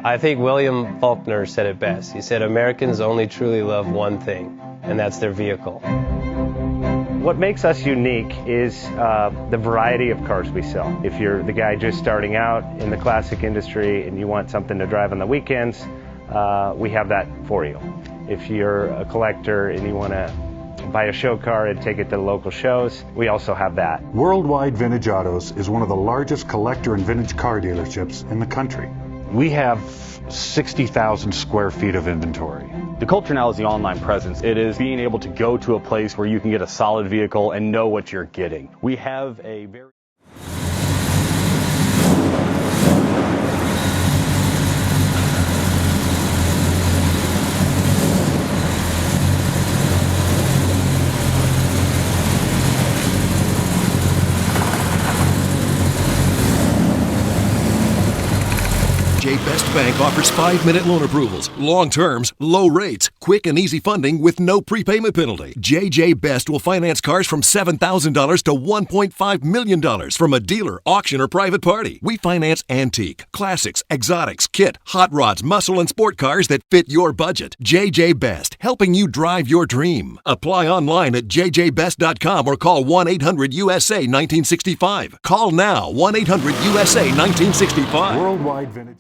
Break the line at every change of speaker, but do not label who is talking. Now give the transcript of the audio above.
I think William Faulkner said it best. He said, Americans only truly love one thing, and that's their vehicle.
What makes us unique is the variety of cars we sell. If you're the guy just starting out in the classic industry and you want something to drive on the weekends, we have that for you. If you're a collector and you want to buy a show car and take it to the local shows, we also have that.
Worldwide Vintage Autos is one of the largest collector and vintage car dealerships in the country.
We have 60,000 square feet of inventory.
The culture now is the online presence. It is being able to go to a place where you can get a solid vehicle and know what you're getting. We have a very...
Best Bank offers 5-minute loan approvals, long terms, low rates, quick and easy funding with no prepayment penalty. JJ Best will finance cars from $7,000 to $1.5 million from a dealer, auction, or private party. We finance antique, classics, exotics, kit, hot rods, muscle, and sport cars that fit your budget. JJ Best, helping you drive your dream. Apply online at jjbest.com or call 1-800-USA-1965. Call now, 1-800-USA-1965.
Worldwide Vintage